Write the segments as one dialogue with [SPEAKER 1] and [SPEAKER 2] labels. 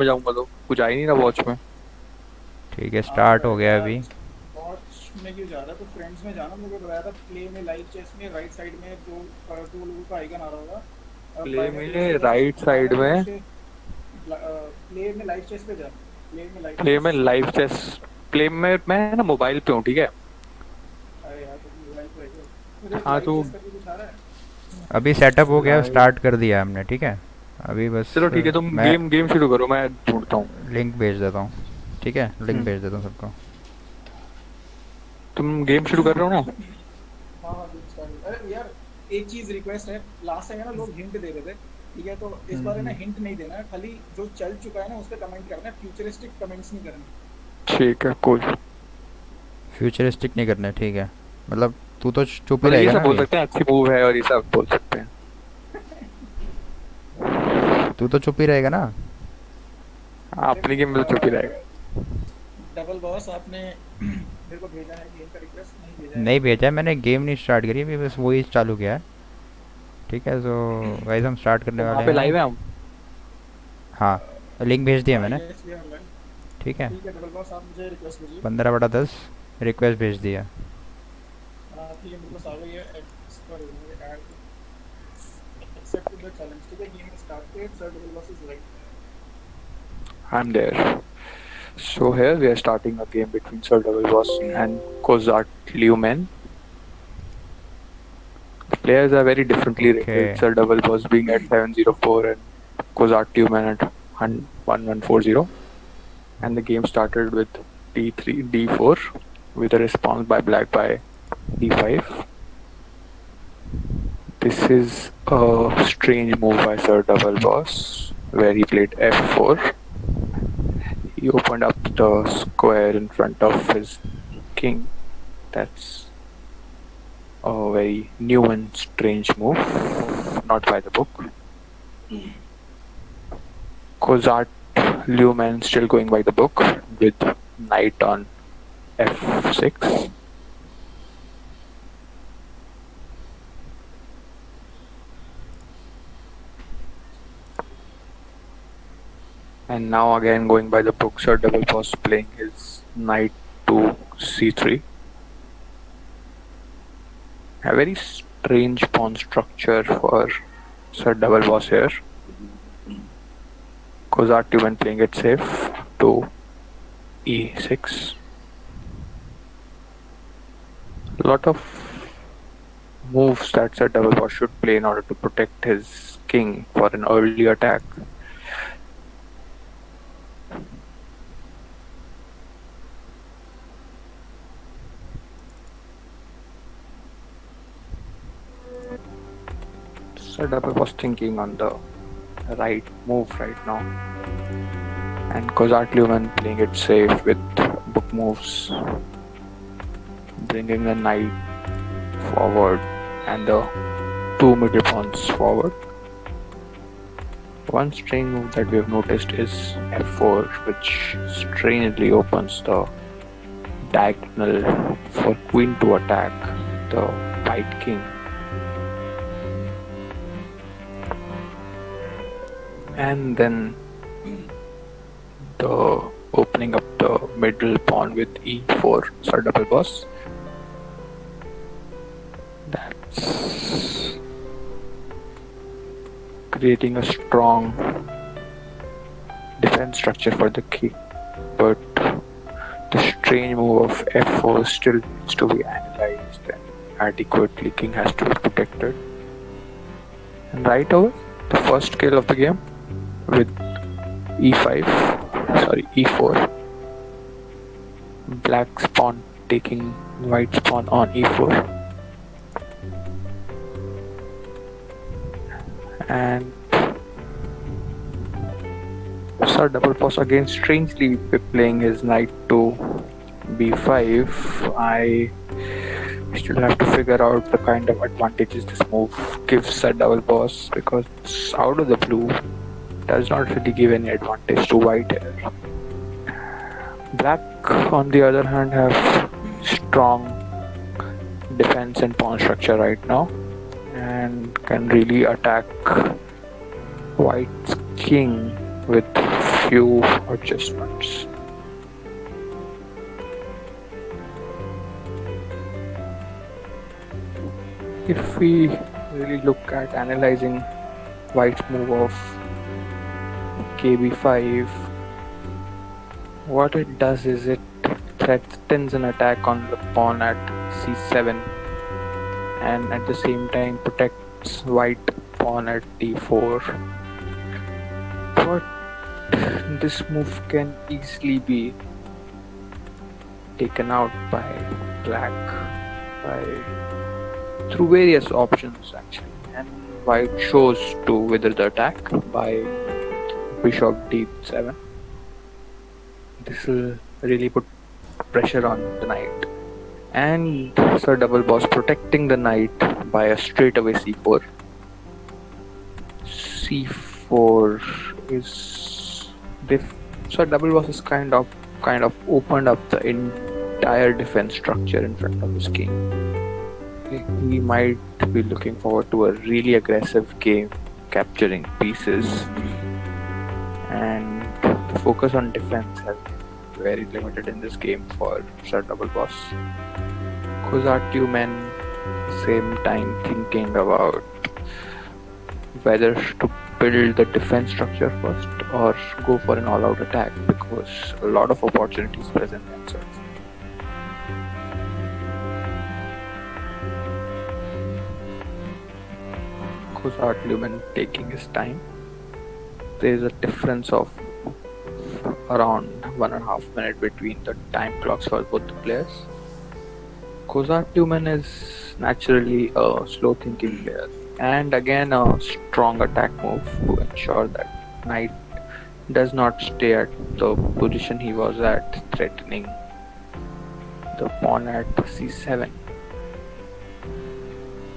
[SPEAKER 1] में जाऊंगा तो कुछ आ ही नहीं रहा वॉच में।
[SPEAKER 2] ठीक है, स्टार्ट हो गया
[SPEAKER 3] यार
[SPEAKER 2] अभी।
[SPEAKER 3] वॉच में क्यों जा रहा है? तो फ्रेंड्स में जाना, मुझे बताया था प्ले में लाइव चेस में राइट साइड में दो लोगों का आइकन आ रहा होगा।
[SPEAKER 1] प्ले
[SPEAKER 3] बाय में प्लेस
[SPEAKER 1] में
[SPEAKER 3] के पास
[SPEAKER 1] राइट
[SPEAKER 3] जाना
[SPEAKER 1] साइड
[SPEAKER 3] है, फिर
[SPEAKER 1] में।
[SPEAKER 3] उसके प्ले में लाइव चेस पे जा। प्ले में लाइव
[SPEAKER 1] प्ले में
[SPEAKER 3] चेस।
[SPEAKER 1] Live chess. प्ले में मैं ना मोबाइल पे हूँ, ठीक है।
[SPEAKER 3] अरे यार तुम मोबाइल पे हो? मुझे
[SPEAKER 1] हाँ
[SPEAKER 3] लाइव
[SPEAKER 1] तो
[SPEAKER 3] चेस करके कुछ आ रहा है।
[SPEAKER 2] अभी सेटअप हो गया,
[SPEAKER 1] लाइव।
[SPEAKER 2] स्टार्ट कर दिया हमने, ठीक है। अभी बस
[SPEAKER 1] चलो ठीक है, तुम
[SPEAKER 2] मैं
[SPEAKER 1] गेम गेम शुरू करो, मैं ढूंढता हूँ।
[SPEAKER 2] लिंक भेज देता हूँ। ठीक है, लिंक
[SPEAKER 1] हम्म,
[SPEAKER 2] भेज देता हूँ सबको।
[SPEAKER 1] तुम गेम शुरू कर रहे हो ना।
[SPEAKER 3] हाँ हाँ गेम स्टार्ट। अरे यार एक चीज रिक्वेस्ट है, लास्ट टाइम है ना लोग हिंट दे रहे थे, ठीक है? तो इस बार है ना
[SPEAKER 1] हम्म,
[SPEAKER 3] हिंट नहीं देना है, खाली जो चल चुका है ना उस पर कमेंट करना है, फ्यूचरिस्टिक कमेंट्स नहीं करने।
[SPEAKER 1] ठीक है कोई।
[SPEAKER 2] फ्यूचरिस्टिक नहीं करना है, ठीक है। मतलब तू तो चुप ही
[SPEAKER 1] मतलब ये
[SPEAKER 2] रहेगा
[SPEAKER 1] सब
[SPEAKER 2] ना
[SPEAKER 1] बोल
[SPEAKER 2] अभी।
[SPEAKER 1] सकते हैं, अच्छी मूव है, और ये सब बोल सकते हैं।
[SPEAKER 2] तू तो चुप ही रहेगा ना।
[SPEAKER 1] हाँ,
[SPEAKER 3] अरे
[SPEAKER 1] अपनी गेम में तो चुप ही रहेगा।
[SPEAKER 3] डबल बॉस आपने मेरे को भेजा है गेम का रिक्वेस्ट, नहीं भेजा है
[SPEAKER 2] नहीं
[SPEAKER 3] अभी।
[SPEAKER 2] भेजा है मैंने, गेम नहीं स्टार्ट करी अभी, बस वही चालू किया है। ठीक है, तो गाइस हम स्टार्ट करने
[SPEAKER 1] तो वहाँ
[SPEAKER 2] वाले
[SPEAKER 1] पे
[SPEAKER 2] हैं।
[SPEAKER 1] लाइव है हम।
[SPEAKER 2] हाँ, लिंक भेज दिया मैंने।
[SPEAKER 3] Yes we are online.
[SPEAKER 2] ठीक है,
[SPEAKER 3] ठीक है डबल बॉस, आप मुझे रिक्वेस्ट भेजिए।
[SPEAKER 2] 15/10 रिक्वेस्ट भेज दिया।
[SPEAKER 3] ठीक है मेरे पास आ गई है। पर ऐड एक्सेप्ट द चैलेंज, ठीक है? Game started, sir double boss is right.
[SPEAKER 1] I'm there. So here we are starting a game between SirDoubleBoss and Kozart Lumen. The players are very differently
[SPEAKER 2] okay.
[SPEAKER 1] rated. SirDoubleBoss being at 704 and Kozart Lumen at 1140. And the game started with D3, D4 with a response by Black by D5. This is a strange move by SirDoubleBoss where he played F4. He opened up the square in front of his king. That's a very new and strange move, not by the book. Kozart Lumen still going by the book with knight on f6. And now again going by the book, SirDoubleBoss playing his knight to c3. A very strange pawn structure for SirDoubleBoss here. Kozart Lumen playing it safe to e6. A lot of moves that SirDoubleBoss should play in order to protect his king for an early attack. SirDoubleBoss thinking on the right move right now, and Kozart Lumen playing it safe with book moves, bringing the knight forward and the two middle pawns forward. One strange move that we have noticed is f4, which strangely opens the diagonal for queen to attack the white king. And then the opening up the middle pawn with e4, SirDoubleBoss. That's creating a strong defense structure for the king, but the strange move of f4 still needs to be analyzed and adequately. King has to be protected. And right away, the first kill of the game with e4. Black's pawn taking white's pawn on e4. And SirDoubleBoss again strangely playing his knight to b5. I still have to figure out the kind of advantages this move gives SirDoubleBoss, because it's out of the blue. Does not really give any advantage to white here. Black, on the other hand, have strong defense and pawn structure right now, and can really attack white's king with few adjustments. If we really look at analyzing White's move of KB5, what it does is it threatens an attack on the pawn at C7 and at the same time protects White pawn at D4. But this move can easily be taken out by Black through various options actually, and White chose to wither the attack by Bishop D7. This will really put pressure on the knight, and SirDoubleBoss protecting the knight by a straightaway C4. C4 is SirDoubleBoss is kind of opened up the entire defense structure in front of his king. He might be looking forward to a really aggressive game, capturing pieces, and the focus on defense has been very limited in this game for SirDoubleBoss. Kozatlumen same time thinking about whether to build the defense structure first or go for an all-out attack, because a lot of opportunities present themselves. Kozatlumen taking his time. There is a difference of around 1.5 minutes between the time clocks for both the players. Kozatlumen is naturally a slow thinking player, and again a strong attack move to ensure that knight does not stay at the position he was at, threatening the pawn at C7.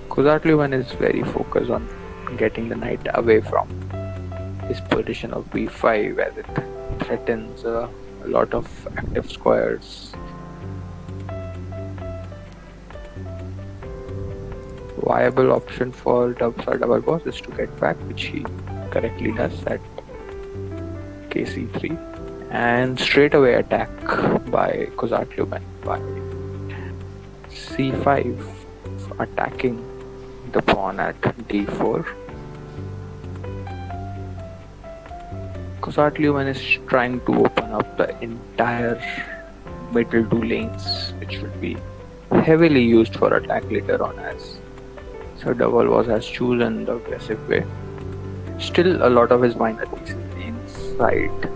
[SPEAKER 1] Kozatlumen is very focused on getting the knight away from his position of B5, as it threatens a lot of active squares. Viable option for SirDoubleBoss is to get back, which he correctly does at KC3, and straight away attack by Kozatlumen by C5, attacking the pawn at D4. Kozatlumen is trying to open up the entire middle two lanes, which will be heavily used for attack later on, as SirDoubleBoss has chosen the aggressive way. Still, a lot of his minor pieces inside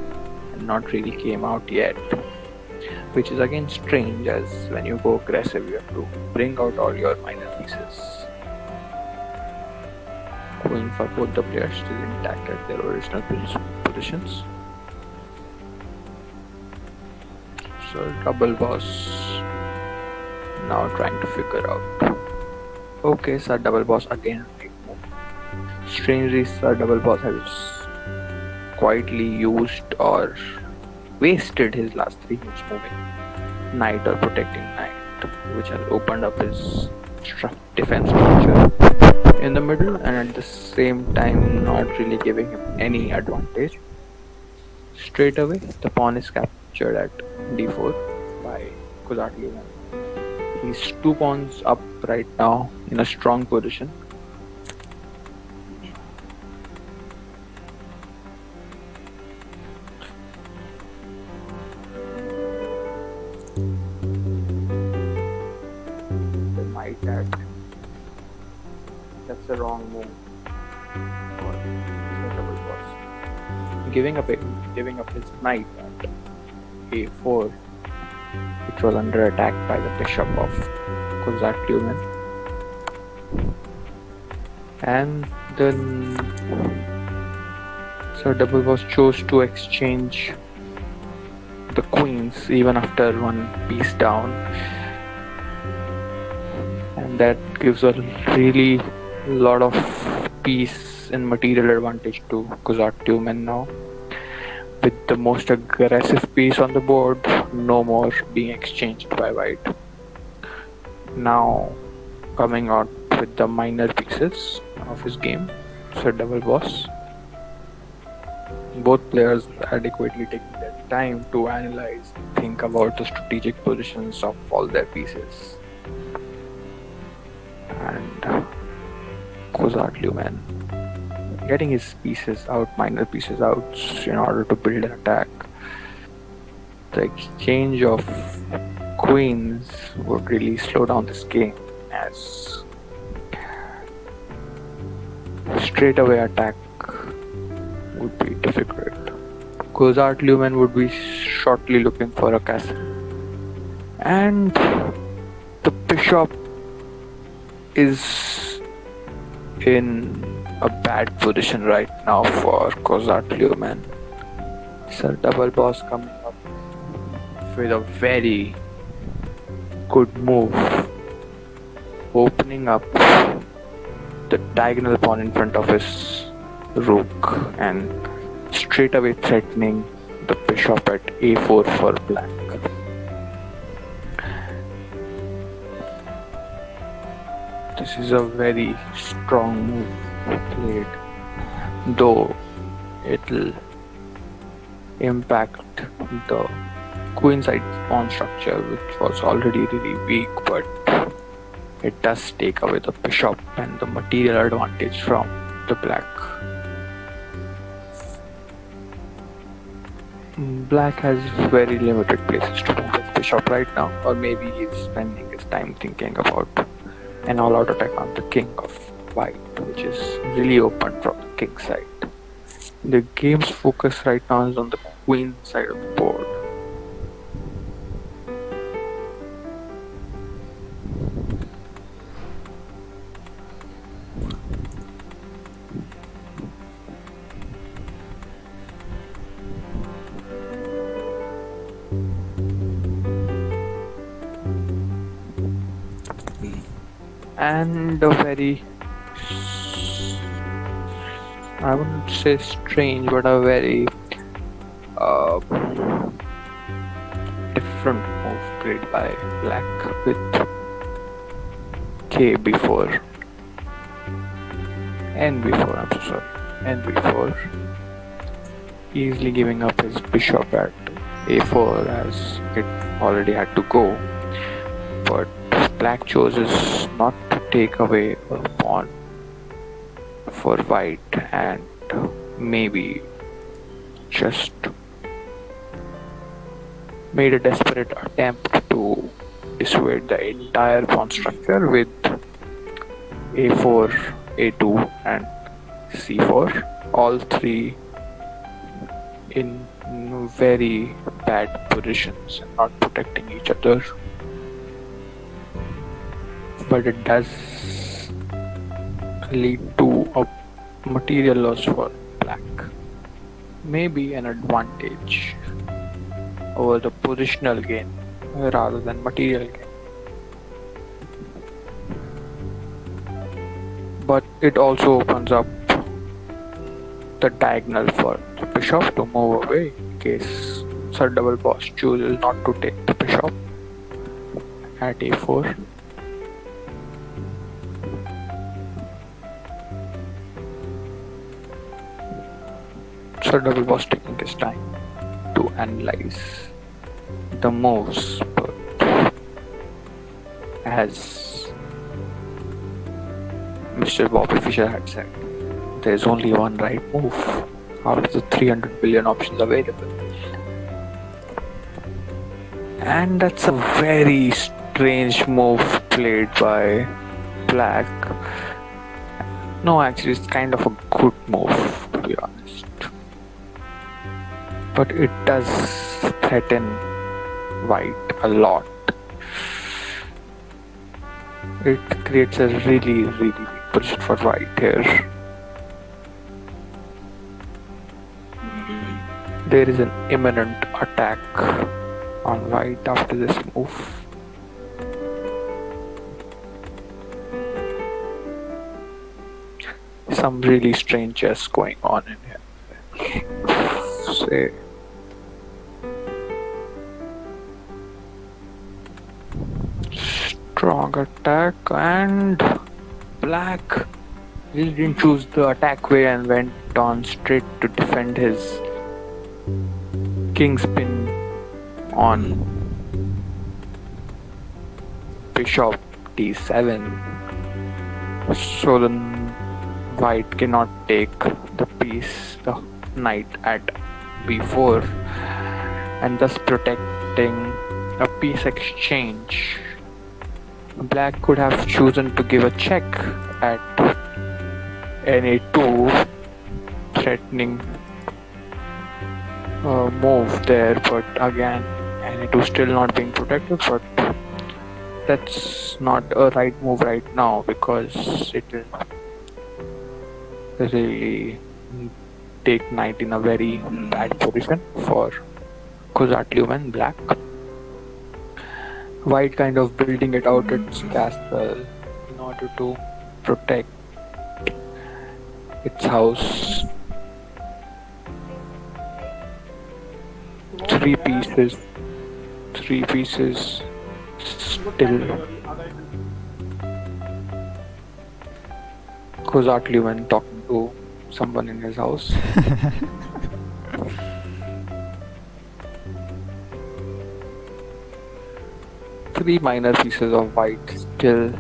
[SPEAKER 1] and not really came out yet, which is again strange, as when you go aggressive you have to bring out all your minor pieces. Going for both the players still intact at their original positions. SirDoubleBoss now trying to figure out. Okay, SirDoubleBoss again right move. Strangely, SirDoubleBoss has quietly used or wasted his last 3 moves moving knight or protecting knight, which has opened up his defense structure in the middle, and at the same time not really giving him any advantage. Straight away, the pawn is captured at D4 by Kozatlumen. He's 2 pawns up right now in a strong position. The knight at, that's the wrong move for SirDoubleBoss. Giving up his knight at A4, which was under attack by the bishop of Kozatlumen. And then SirDoubleBoss chose to exchange the queens even after 1 piece down, and that gives a really lot of piece and material advantage to Kozatlumen now. With the most aggressive piece on the board, no more being exchanged by White. Now coming out with the minor pieces of his game, SirDoubleBoss. Both players adequately taking their time to analyze, think about the strategic positions of all their pieces. And Kozart Lumen getting his pieces out, minor pieces out, in order to build an attack. The exchange of queens would really slow down this game, as straight away attack would be difficult. Kozart Lumen would be shortly looking for a castle. And the bishop is in a bad position right now for Kozart Lumen. SirDoubleBoss coming up with a very good move, opening up the diagonal pawn in front of his rook and straight away threatening the bishop at a4 for black. This is a very strong move played, though it'll impact the queenside pawn structure, which was already really weak, but it does take away the bishop and the material advantage from the black. Black has very limited places to move his bishop right now, or maybe he's spending his time thinking about an all-out attack on the king of white, which is really open from the king side. The game's focus right now is on the queen side of the board. And a very, I wouldn't say strange, but a very different move played by black with k before n before, I'm so sorry, n before, easily giving up his bishop at a4 as it already had to go, but black chooses not to take away a pawn for white and maybe just made a desperate attempt to dissuade the entire pawn structure with a4, a2 and c4, all three in very bad positions and not protecting each other. But it does lead to a material loss for black. Maybe an advantage over the positional gain rather than material gain. But it also opens up the diagonal for the bishop to move away in case SirDoubleBoss chooses not to take the bishop at a4. SirDoubleBoss taking his time to analyze the moves, but as Mr. Bobby Fischer had said, there is only one right move out of the 300 billion options available. And that's a very strange move played by black. No, actually it's kind of a good move, to be honest. But it does threaten white a lot. It creates a really weak position for white here. There is an imminent attack on white after this move. Some really strange chess going on in here. Say, strong attack, and black really didn't choose the attack way and went on straight to defend his king's pin on bishop d7, so the white cannot take the knight at b4, and thus protecting a piece exchange. Black could have chosen to give a check at na2, threatening a move there, but again na2 still not being protected, but that's not a right move right now because it will really take knight in a very bad position for Kozatlium and Black. White kind of building it out its castle in order to protect its house. Three pieces still. Kozatlium talking to someone in his house. Three minor pieces of white still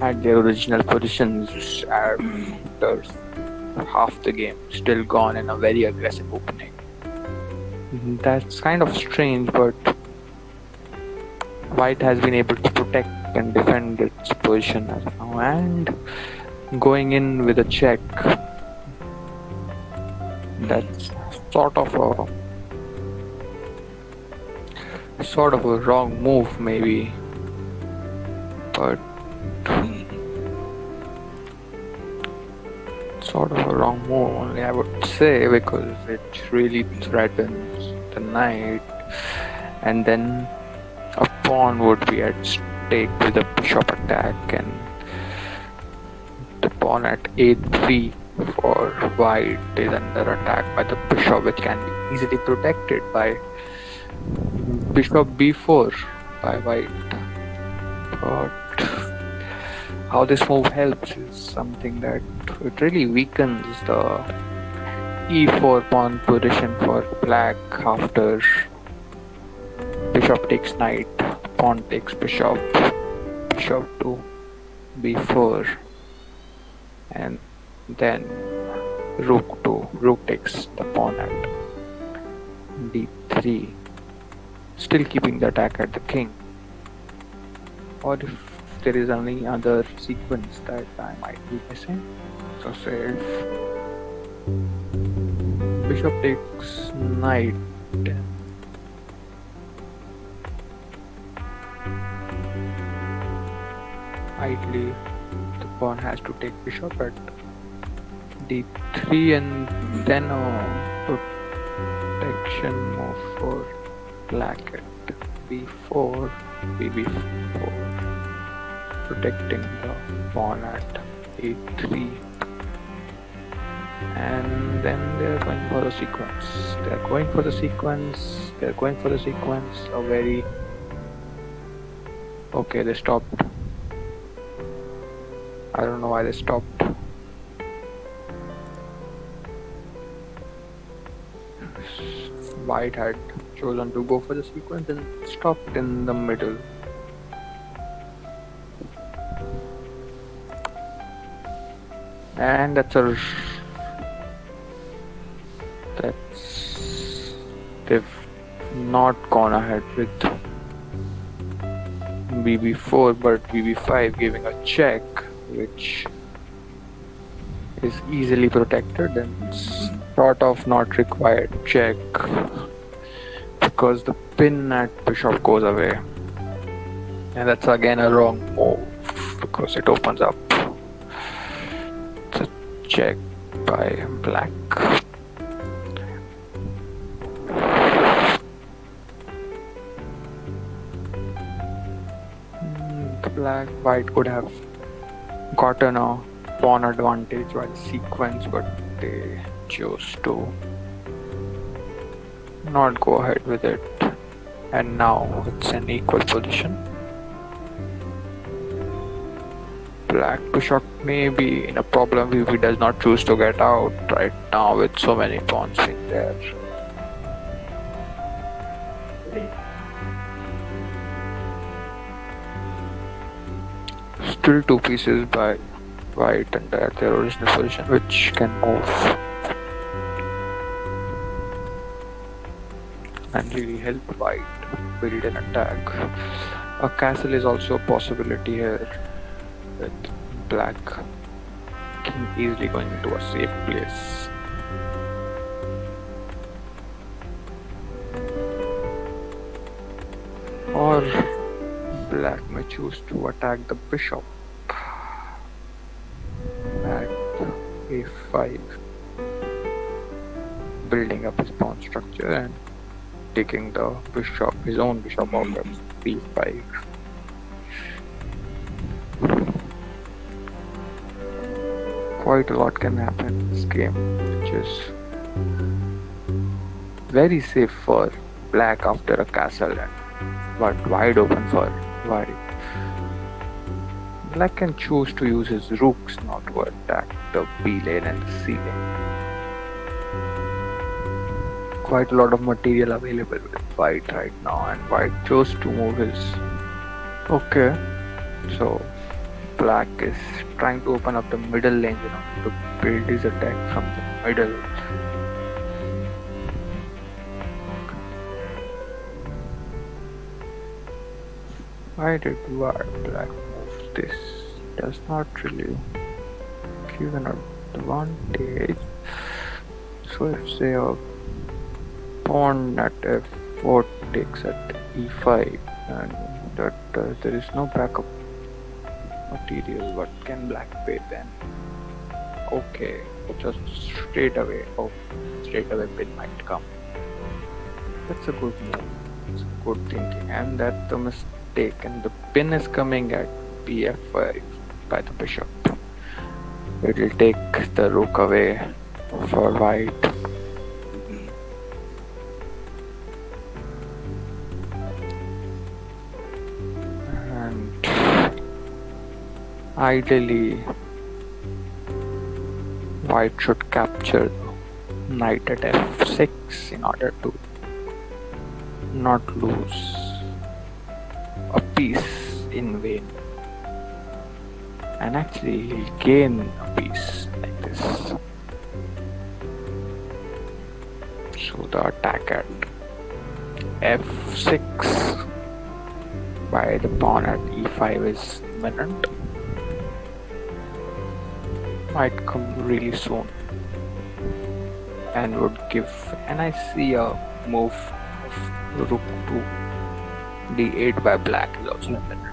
[SPEAKER 1] at their original positions after half the game, still gone in a very aggressive opening. That's kind of strange, but white has been able to protect and defend its position as of now, and going in with a check, that's sort of a wrong move maybe, but sort of a wrong move only, I would say, because it really threatens the knight, and then a pawn would be at stake with a bishop attack, and the pawn at a3 for white is under attack by the bishop, which can be easily protected by bishop b4 by white. But how this move helps is something that it really weakens the e4 pawn position for black after bishop takes knight, pawn takes bishop, bishop to b4, and then rook takes the pawn at d3, still keeping the attack at the king. Or if there is any other sequence that I might be missing, so say if bishop takes knight, ideally the pawn has to take bishop at d3, and then a protection move for black at b4, bb4, protecting the pawn at a3, and then they're going for the sequence. A very okay, they stopped. I don't know why they stopped. White had chosen to go for the sequence and stopped in the middle. And they've not gone ahead with bb4 but bb5, giving a check which is easily protected and sort of not required check because the pin at bishop goes away, and that's again a wrong move because it opens up the check by black. White could have gotten a pawn advantage by the sequence, but they chose to not go ahead with it, and now it's an equal position. Black bishop may be in a problem if he does not choose to get out right now with so many pawns being there. Still two pieces by white and at their original position, which can move and really help white build an attack. A castle is also a possibility here, with black king easily going into a safe place. Or black may choose to attack the bishop at a5, building up his pawn structure and taking the bishop, his own bishop, out of b5. Quite a lot can happen in this game, which is very safe for black after a castle, but wide open for white. Black can choose to use his rooks now to attack the B lane and the C lane. Quite a lot of material available with white right now, and white chose to move his. Okay, so black is trying to open up the middle lane, to build his attack from the middle. Why did black move this? Does not really give an advantage. So if say a pawn at f4 takes at e5, and that there is no backup material, what can black pay then? Okay, just straight away pin might come. That's a good move. It's a good thinking, and that's the mistake. And the pin is coming at bf5 by the bishop. It will take the rook away for white. And ideally, white should capture the knight at f6 in order to not lose a piece in vain. And actually, he'll gain a piece like this. So the attack at f6 by the pawn at e5 is imminent. Might come really soon, and would give. And I see a move of rook to d8 by black is also imminent.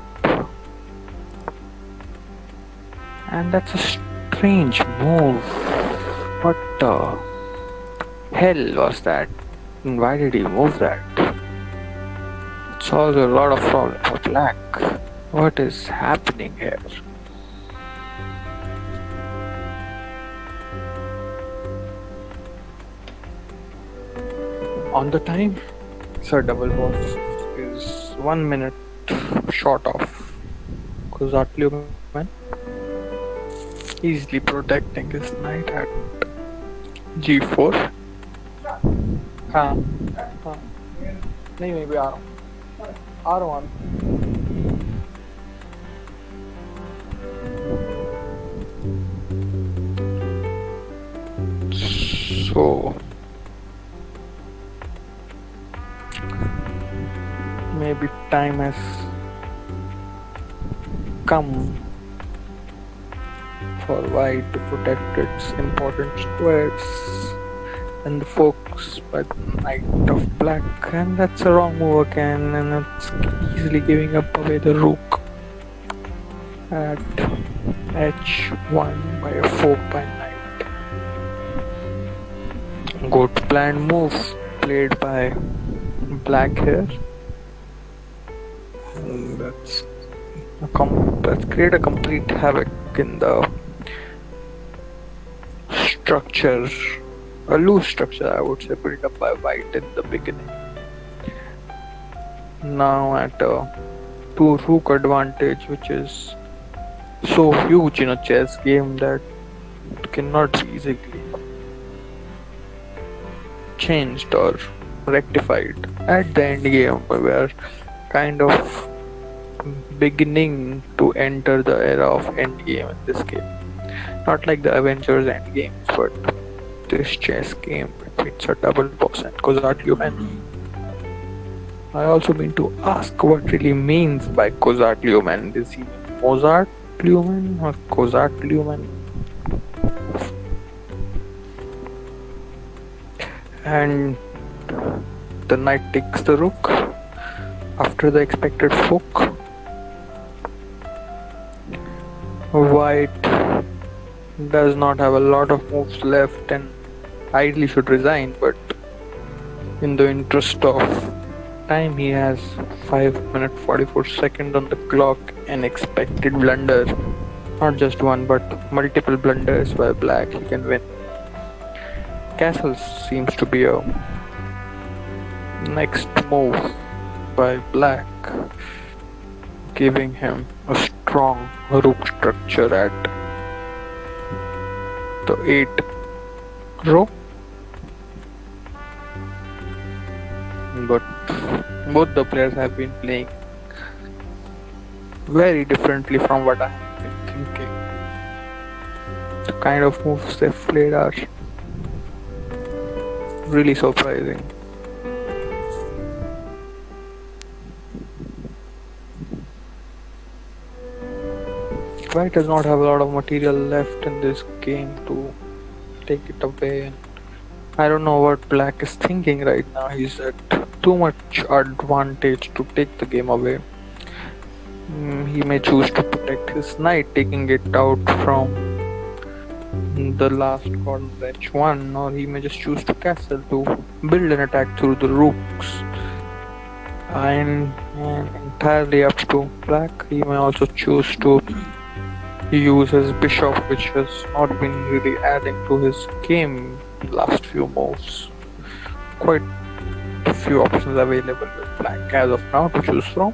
[SPEAKER 1] And that's a strange move. What the hell was that? And why did he move that? It solves a lot of problems for black. What is happening here? On the time, SirDoubleBoss is 1 minute short of Kozatliu man, easily protecting his knight at g4. हाँ हाँ नहीं मैं भी आ रहा हूँ So maybe time has come for white to protect its important squares and the focus by the knight of black, and that's a wrong move again, and it's easily giving up away the rook at h1 by a 4 by knight. Good planned move played by black here. That's create a complete havoc in the structure, a loose structure I would say, built up by white in the beginning. Now at a 2 rook advantage, which is so huge in a chess game that it cannot be easily changed or rectified. At the end game, we were kind of beginning to enter the era of endgame in this game. Not like the Avengers endgames, but this chess game between SirDoubleBoss and Kozart Lumen. I also mean to ask what really means by Kozart Lumen. Is he Mozart Lumen or Kozart Lumen? And the knight takes the rook after the expected fork. White does not have a lot of moves left and ideally should resign, but in the interest of time he has 5 minutes 44 seconds on the clock. An expected blunder, not just one but multiple blunders by black, he can win. Castle seems to be a next move by black, giving him a strong rook structure at the 8th row. But both the players have been playing very differently from what I have been thinking. The kind of moves they've played are really surprising. White does not have a lot of material left in this game to take it away, and I don't know what black is thinking right now. He's at too much advantage to take the game away. He may choose to protect his knight, taking it out from the last corner h1, or he may just choose to castle to build an attack through the rooks. And entirely up to black. He may also choose to use his bishop, which has not been really adding to his game last few moves. Quite a few options available with black as of now to choose from.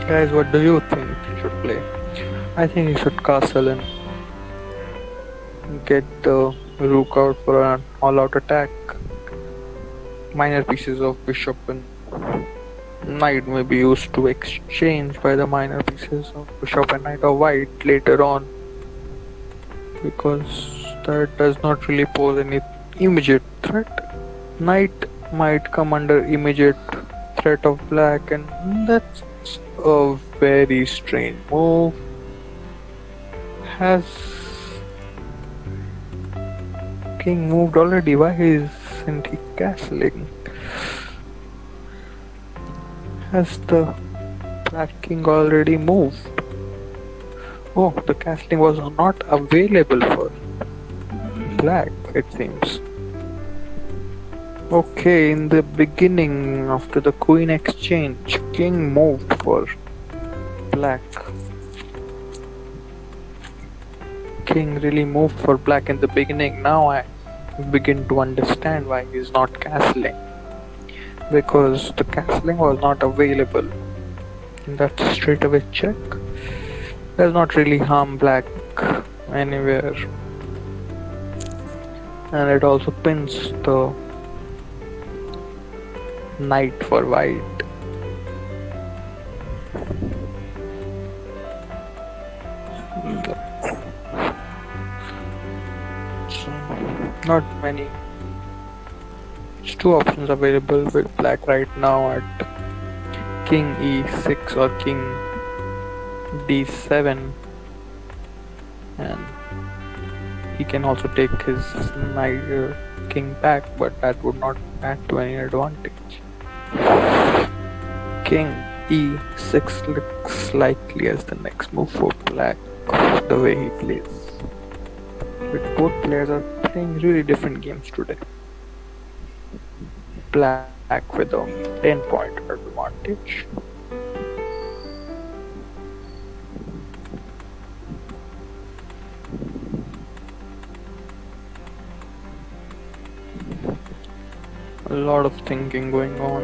[SPEAKER 1] Guys, what do you think he should play? I think he should castle and get the rook out for an all-out attack. Minor pieces of bishop and knight may be used to exchange by the minor pieces of bishop and knight of white later on, because that does not really pose any immediate threat. Knight might come under immediate threat of black, and that's a very strange move. Has king moved already? Why isn't he castling? Has the black king already moved? Oh, the castling was not available for black, it seems. Okay, in the beginning, after the queen exchange, king moved for black. King really moved for black in the beginning. Now I begin to understand why he's not castling. Because the castling was not available. And that's a straight away check. Does not really harm black anywhere. And it also pins the knight for white. So, not many. There's two options available with black right now at king e6 or king d7, and he can also take his knight king back, but that would not add to any advantage. King e6 looks likely as the next move for black, the way he plays. But both players are playing really different games today. Black with a 10-point advantage. A lot of thinking going on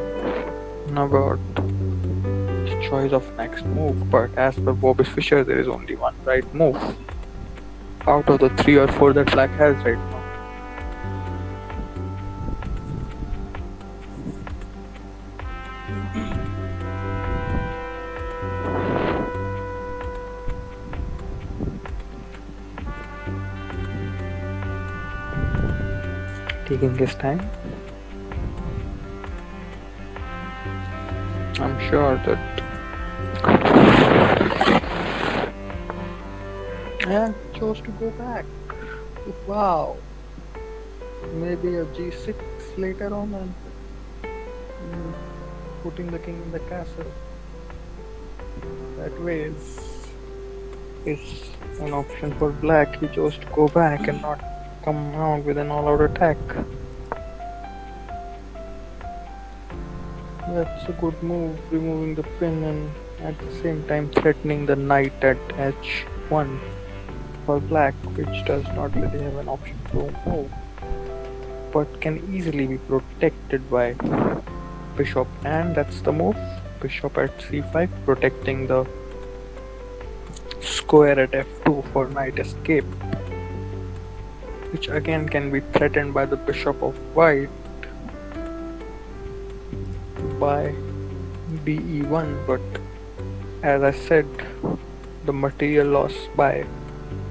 [SPEAKER 1] about the choice of next move, but as per Bobby Fischer, there is only one right move out of the 3 or 4 that black has right now. taking his time. I'm sure that. And chose to go back. Wow. Maybe a g6 later on and putting the king in the castle. That way is an option for black. He chose to go back and not come out with an all-out attack. That's a good move, removing the pin and at the same time threatening the knight at h1 for black, which does not really have an option to move, but can easily be protected by bishop, and that's the move. Bishop at c5, protecting the square at f2 for knight escape, which again can be threatened by the bishop of white by be1, but as I said, the material loss by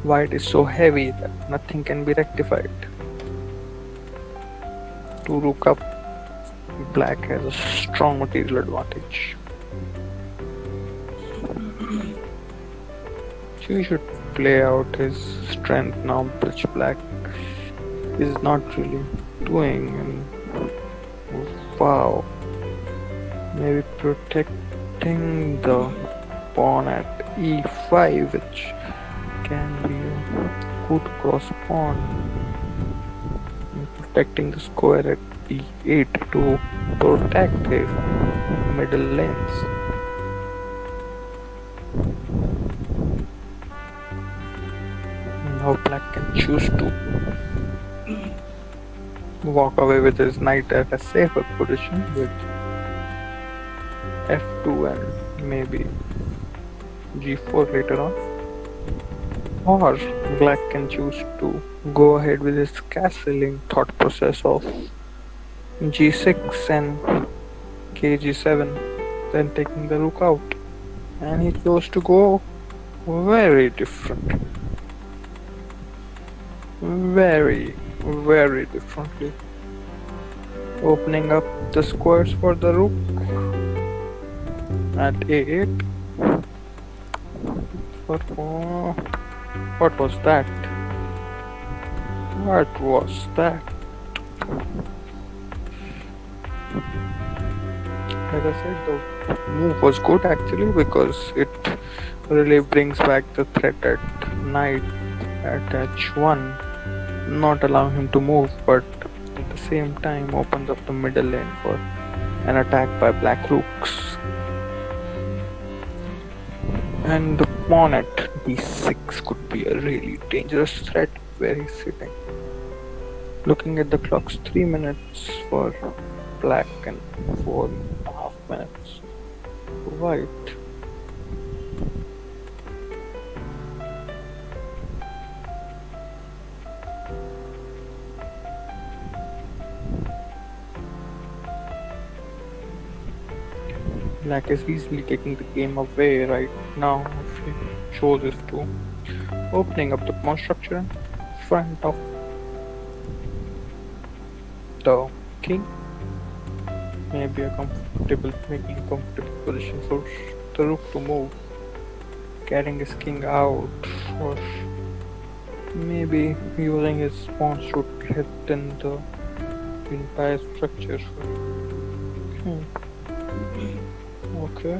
[SPEAKER 1] white is so heavy that nothing can be rectified. To rook up, black has a strong material advantage. So he should play out his strength now, which black is not really doing. And wow, maybe protecting the pawn at e5, which can be a good cross pawn, and protecting the square at e8 to protect his middle lanes. Now black can choose to walk away with his knight at a safer position with f2 and maybe g4 later on. Or black can choose to go ahead with his castling thought process of g6 and kg7, then taking the rook out. And he chose to go very different. Very differently. Opening up the squares for the rook at a8. What was that? What was that? As I said, the move was good actually, because it really brings back the threat at knight at h1, not allowing him to move, but at the same time opens up the middle lane for an attack by black rooks. And the pawn at d6 could be a really dangerous threat where he's sitting. Looking at the clock's 3 minutes for black and 4.5 minutes for white. Black is easily taking the game away right now if he chooses to. Opening up the pawn structure in front of the king. Maybe making a comfortable position for the rook to move. Getting his king out, or maybe using his pawns to threaten the entire structure. Okay.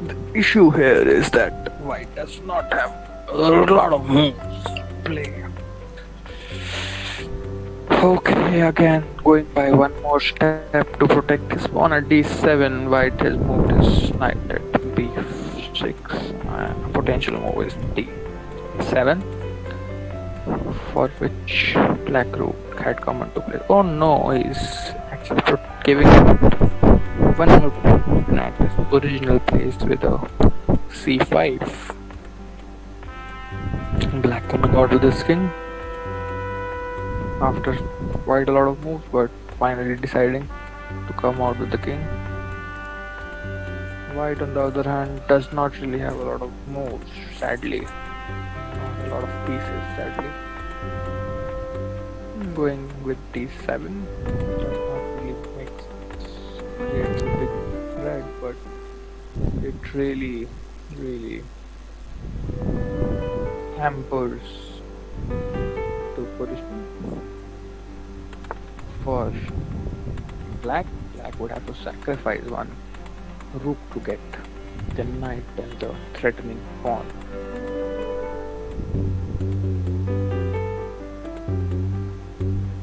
[SPEAKER 1] The issue here is that white does not have a lot of moves to play. Okay, again going by one more step to protect his pawn at d7. White has moved his knight at b6, and a potential move is d7, for which black rook had come into play. Oh no, he's actually giving one more at his original place with a c5. Black coming out with his king after quite a lot of moves, but finally deciding to come out with the king. White, on the other hand, does not really have a lot of moves, sadly. Not a lot of pieces, sadly. Going with d7 does not really make sense. Creates a big threat, but it really, really hampers the position. For black, black would have to sacrifice one rook to get the knight and the threatening pawn.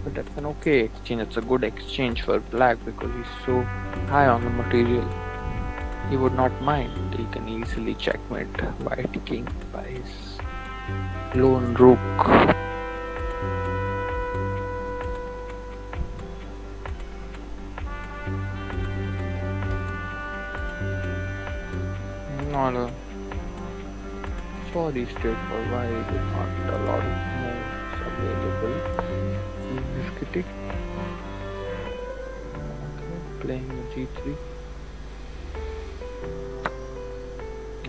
[SPEAKER 1] But that's an okay exchange, it's a good exchange for black because he's so high on the material. He would not mind, he can easily checkmate white king by his lone rook. Not a sorry state for why there's not a lot of moves available. Biscuiting. Okay, playing the g3.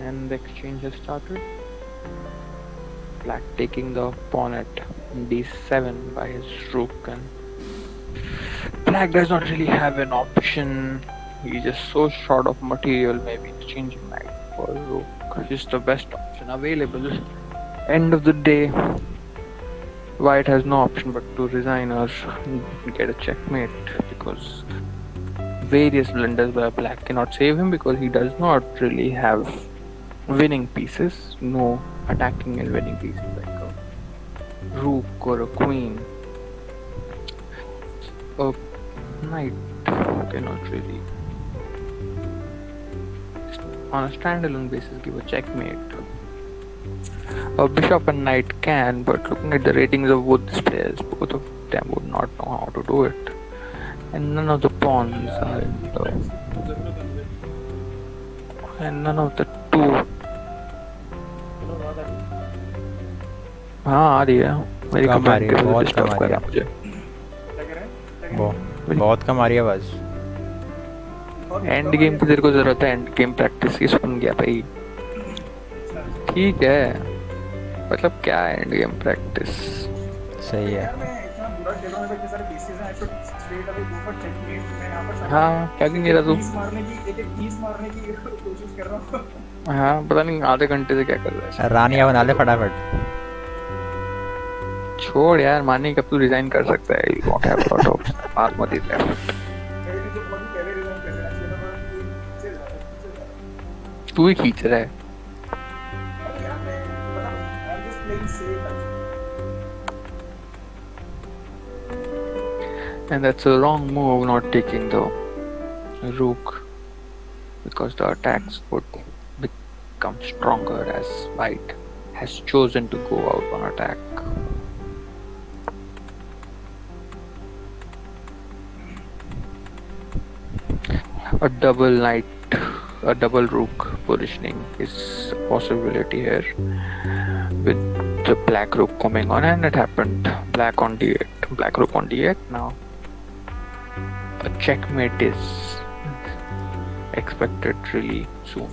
[SPEAKER 1] And the exchange has started. Black taking the pawn at d7 by his rook, and black does not really have an option. He's just so short of material, maybe exchanging knight for rook is the best option available. End of the day, white has no option but to resign or get a checkmate because various blunders by black cannot save him because he does not really have winning pieces, no attacking and winning pieces like a rook or a queen. A knight cannot really on a standalone basis give a checkmate. A bishop and knight can, but looking at the ratings of both these players, both of them would not know how to do it. And none of the pawns are in the... And none of the two... हाँ आ रही है मेरी
[SPEAKER 2] कम आ रही है,
[SPEAKER 1] comment
[SPEAKER 2] बहुत
[SPEAKER 1] disturb
[SPEAKER 2] कम आ
[SPEAKER 1] कर
[SPEAKER 2] रही
[SPEAKER 1] रहा
[SPEAKER 2] है।
[SPEAKER 1] मुझे
[SPEAKER 2] बहुत कम आ रही है आवाज़।
[SPEAKER 1] एंड गेम की तेरे को जरूरत है, एंड गेम प्रैक्टिस की सुन गया भाई। ठीक है, मतलब क्या है एंड गेम प्रैक्टिस?
[SPEAKER 2] सही है।
[SPEAKER 1] हाँ क्या नहीं रहा तू? हाँ पता नहीं आधे घंटे से क्या कर रहा है।
[SPEAKER 2] रानिया बना ले फटाफट।
[SPEAKER 1] छोड़ यार, मानी कब तू रिजाइन कर सकता है? You don't have a lot of armory left. तू ही खींच रहा है। And that's a wrong move, not taking the rook, because the attacks would become stronger as white has chosen to go out on attack. A double knight, a double rook positioning is a possibility here with the black rook coming on, and it happened. Black on d8, black rook on d8. Now a checkmate is expected really soon.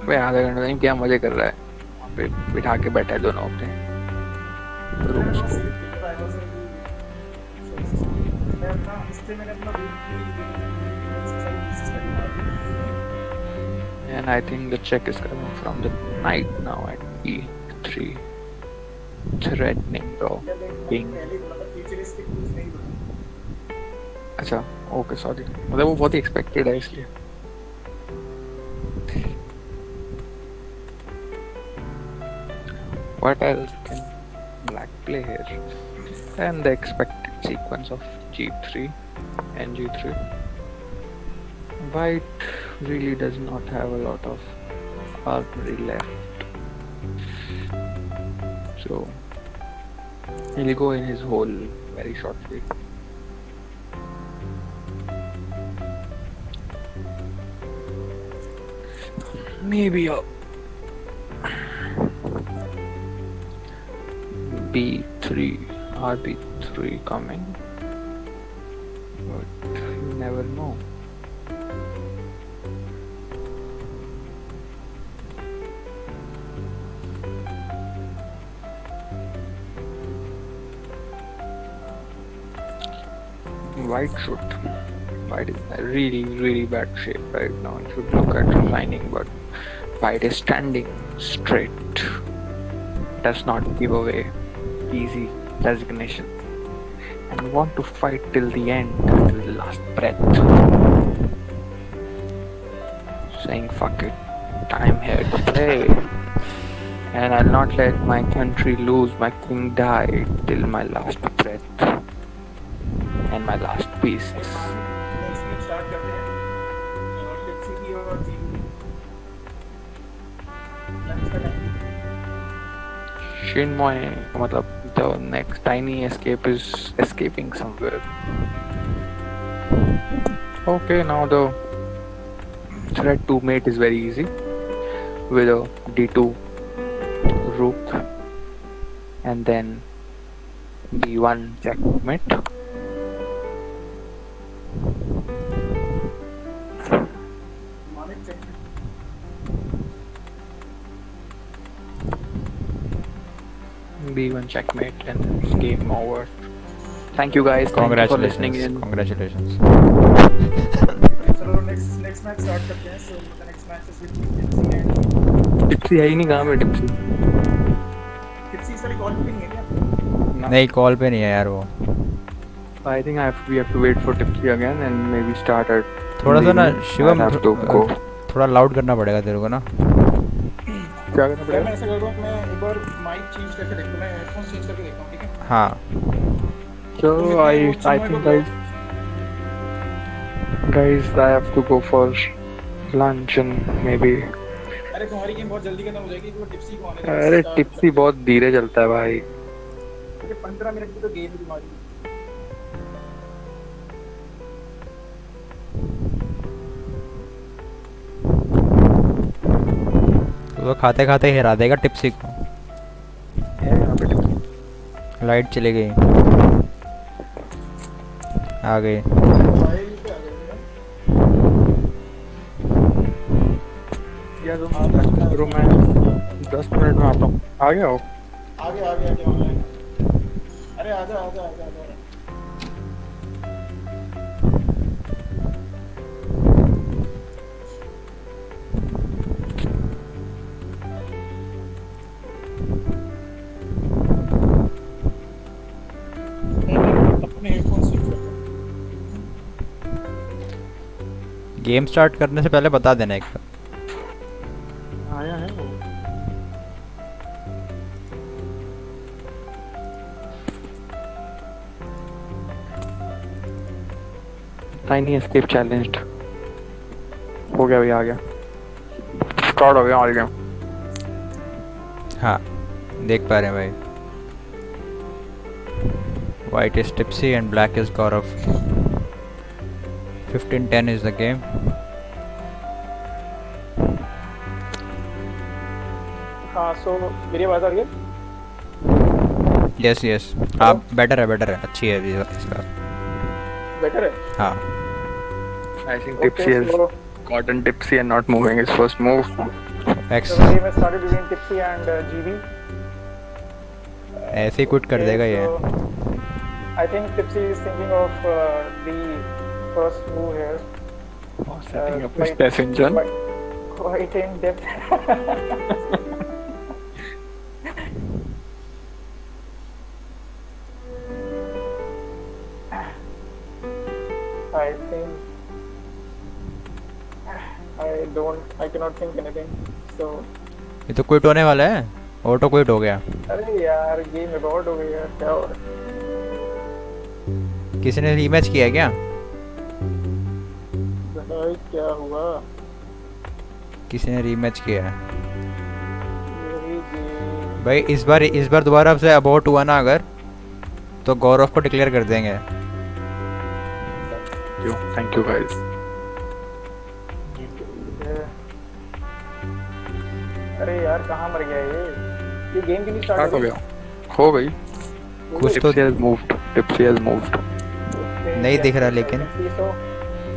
[SPEAKER 1] भाई आधे घंटे नहीं, क्या मजे कर रहा है? वहाँ पे बिठा के बैठा है दोनों अपने रूम्स को। And I think the check is coming from the knight now at e3, threatening the king. अच्छा, okay, sorry. मतलब वो बहुत ही expected है इसलिए। What else can black play here? And the expected sequence of g3 and g3. White really does not have a lot of armory left, so he'll go in his hole very shortly. Maybe a b3 RB3 coming, but you never know. White should. White is in a really bad shape right now. You should look at resigning, but White is standing straight. Does not give away easy resignation and want to fight till the end, till the last breath. Saying fuck it, I'm here to play. And I'll not let my country lose, my king die till my last breath and my last piece.
[SPEAKER 3] Next match start करते हैं और tipsy की और जीवी lunch का time
[SPEAKER 1] Shinmoy, matlab, the next tiny escape is escaping somewhere. Okay, now the threat to mate is very easy with a d2 rook and then b1 checkmate.
[SPEAKER 3] Manik check
[SPEAKER 1] b1 checkmate and it's game over. Thank you guys. Thank you for listening in.
[SPEAKER 2] Congratulations.
[SPEAKER 3] चलो next match start करते हैं so the next match is with tipsy and
[SPEAKER 1] Tipsy है ही नहीं, कहाँ पे Tipsy?
[SPEAKER 3] Tipsy sir call पे नहीं है क्या
[SPEAKER 2] नहीं कॉल पे नहीं है यार वो.
[SPEAKER 1] I think we have to wait for Tipsy again and maybe start at.
[SPEAKER 2] थोड़ा सा ना Shivam
[SPEAKER 1] I have to go.
[SPEAKER 2] थोड़ा लाउड करना पड़ेगा तेरे को ना.
[SPEAKER 1] क्या करना
[SPEAKER 3] मैं
[SPEAKER 1] पड़ेगा?
[SPEAKER 3] ऐसा करता हूँ मैं एक बार माइक चेंज करके देखता हूँ मैं हेडफोन्स चेंज करके देखता हूँ ठीक है
[SPEAKER 2] हाँ
[SPEAKER 1] So I think guys I have to go for lunch and maybe.
[SPEAKER 3] अरे तुम्हारी गेम बहुत जल्दी खत्म हो जाएगी तो टिप्सी को आने दो
[SPEAKER 1] अरे टिप्सी बहुत धीरे चलता है भाई.
[SPEAKER 3] 15 मिनट की तो गेम है तुम्हारी
[SPEAKER 2] तो खाते खाते हिरा देगा टिप्सी को.
[SPEAKER 1] है यहाँ पे टिप्सी.
[SPEAKER 2] लाइट चली गई. आ गई.
[SPEAKER 3] भाई पे आ गए
[SPEAKER 1] या तुम करो, मैं 10 मिनट में आता हूँ. आ गया हो?
[SPEAKER 3] आगे ऑनलाइन अरे आजा अपने हेडफोन्स यूज करते हैं
[SPEAKER 2] गेम स्टार्ट करने से पहले बता देना एक बार.
[SPEAKER 1] आया है वो. टाइनी एस्केप चैलेंज्ड हो गया भाई. आ गया. स्टार्ट हो गया और गेम.
[SPEAKER 2] हाँ देख पा रहे हैं भाई. White is tipsy and black is Gaurav. 15-10 is the game.
[SPEAKER 3] हाँ सो मेरी आवाज आ रही है
[SPEAKER 2] Yes. आप बेटर है अच्छी है इसका.
[SPEAKER 3] बेटर है
[SPEAKER 2] हाँ
[SPEAKER 1] I think Tipsy has gotten tipsy and not moving his first move.
[SPEAKER 2] X
[SPEAKER 3] so the game has started between Tipsy and GB
[SPEAKER 2] ऐसे ही क्विट कर देगा ये.
[SPEAKER 3] so I think Tipsy is thinking of the first move here
[SPEAKER 1] Setting up his test engine.
[SPEAKER 3] quite in depth I think I cannot think anything so
[SPEAKER 2] ये तो quit होने वाला है. Auto quit हो गया.
[SPEAKER 3] अरे यार गेम रिकॉर्ड हो गई यार क्या हो रहा है
[SPEAKER 2] किसी ने रीमैच किया क्या?
[SPEAKER 3] भाई क्या हुआ
[SPEAKER 2] किसी ने रीमैच किया है
[SPEAKER 3] मेरी गेम
[SPEAKER 2] भाई. इस बार दोबारा से अबाउट हुआ ना अगर तो गौरव को डिक्लेयर कर देंगे.
[SPEAKER 1] Thank you guys.
[SPEAKER 3] अरे यार कहाँ मर गया ये गेम भी नहीं
[SPEAKER 1] स्टार्ट
[SPEAKER 3] स्टार्ट
[SPEAKER 1] हो गया. हो गई.
[SPEAKER 2] कुछ तो
[SPEAKER 1] Tipsy has moved. Tipsy has moved.
[SPEAKER 3] Okay,
[SPEAKER 2] नहीं
[SPEAKER 3] yes,
[SPEAKER 2] दिख रहा
[SPEAKER 3] yes, I
[SPEAKER 2] लेकिन
[SPEAKER 3] can see.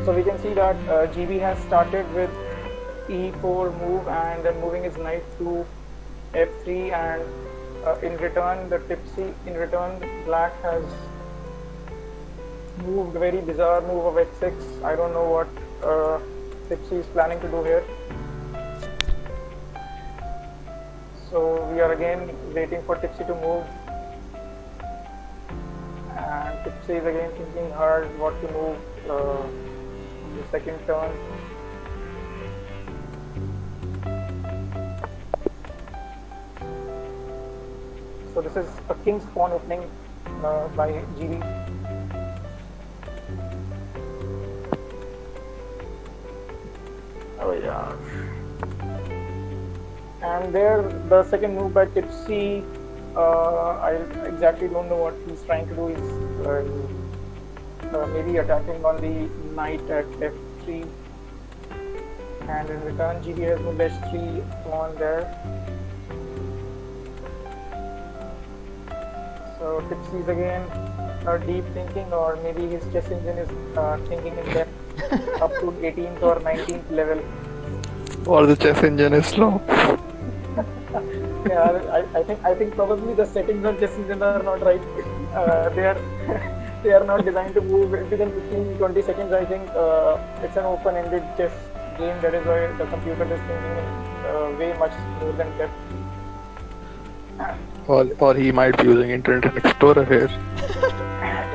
[SPEAKER 3] So we can see that GB has started with E4 move and then moving his knight to F3, and in return Black has moved very bizarre move of H6. I don't know what Tipsy is planning to do here. So we are again waiting for Tipsy to move, and Tipsy is again thinking hard what to move on the second turn. So this is a king's pawn opening by GB. Oh yeah. And there, the second move by Tipsy, I exactly don't know what he's trying to do. He's maybe attacking on the knight at F3, and in return GB has moved H3 pawn there. So Tipsy is again deep thinking, or maybe his chess engine is thinking in depth up to 18th or 19th level.
[SPEAKER 1] Or the chess engine is slow.
[SPEAKER 3] Yeah, I think probably the settings on chess engine are not right. They are they are not designed to move within 15-20 seconds. I think it's an open-ended chess game. That is why the computer is thinking in way much more than depth.
[SPEAKER 1] Or he might be using Internet Explorer here.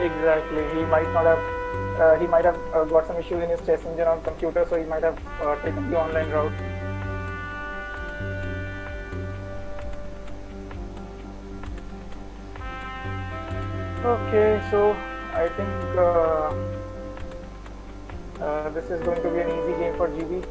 [SPEAKER 3] Exactly. He might not have. He might have got some issues in his chess engine on computer, so he might have taken the online route. Okay, so I think this is going to be an easy game for GB.